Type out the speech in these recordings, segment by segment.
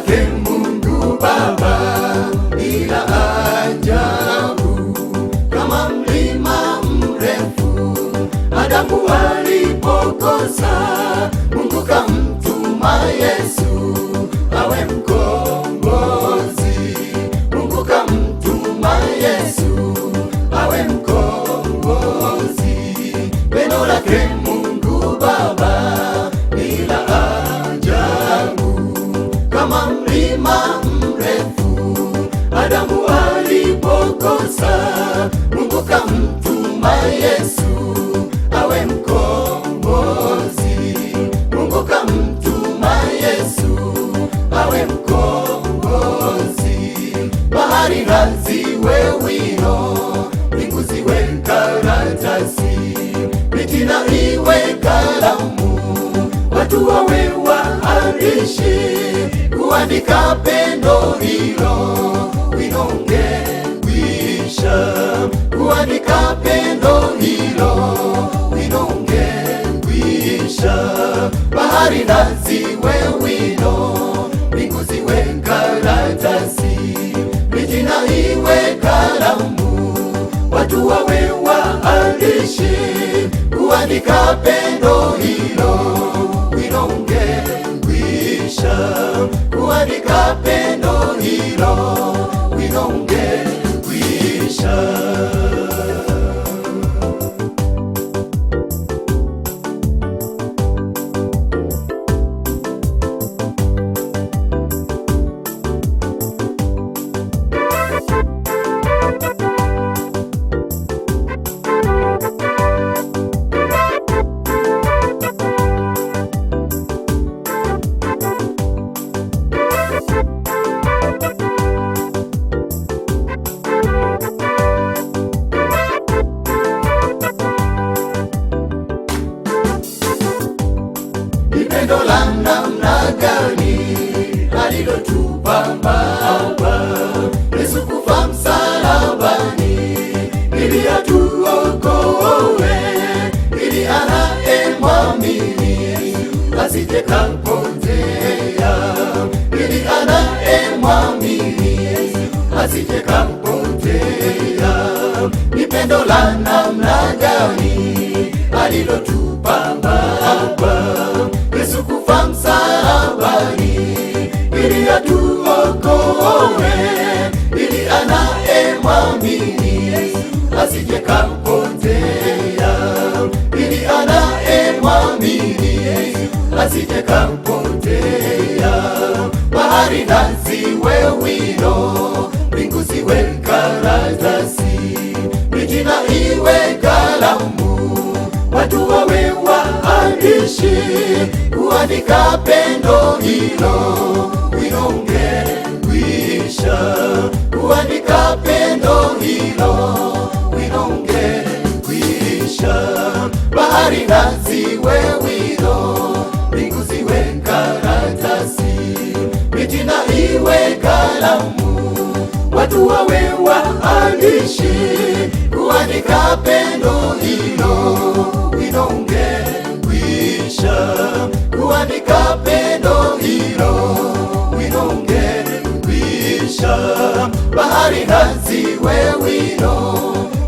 lake Mungu Baba ni la ajabu, kama mlima mrefu. Adamu alipokosa, Mungu kamtuma Yesu awe mkombozi. Mungu kamtuma Yesu awe mkombozi. Pendo lake Mungu Baba ni la ajabu, kama mlima mrefu. Adamu alipokosa, Mungu kamtuma Yesu awe mkombozi. Mungu kamtuma Yesu awe mkombozi. Bahari na ziwe wino, mbingu ziwe karatasi, miti na iwe kalamu, watu wawe waandishi, kuandika pendo hilo wino ungekwisha. Kuandika pendo hilo wino ungekwisha. Bahari na ziwe wino, mbingu ziwe karatasi, miti na iwe kalamu, watu wawe waandishi, kuandika pendo hilo wino ungekwisha. Kuandika pendo hilo wino ungekwisha. Pendo la namna gani alilotupa Baba Yesu kufa msalabani, ili atuokoe, ili anayemwamini asije kapotea, ili anayemwamini asije kapotea. Ni pendo la namna gani alilotupa Baba Yesu kufa msalabani, ili atuokoe, ili anayemwamini asije kapotea, ili anayemwamini asije kapotea. Bahari na ziwe wino, mbingu ziwe karatasi, miti na iwe kalamu, watu wawe waandishi, kuandika pendo hilo wino ungekwisha. Kuandika pendo hilo wino ungekwisha. Bahari na ziwe wino, mbingu ziwe karatasi, miti na iwe kalamu, watu wawe waandishi, kuandika pendo hilo wino ungekwisha. Kuandika pendo hilo wino ungekwisha. Bahari na ziwe wino,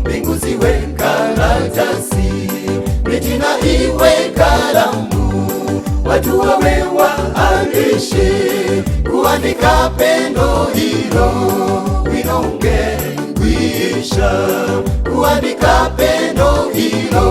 mbingu ziwe karatasi, miti na iwe kalamu, watu wawe waandishi, kuandika pendo hilo wino ungekwisha. Kuandika pendo hilo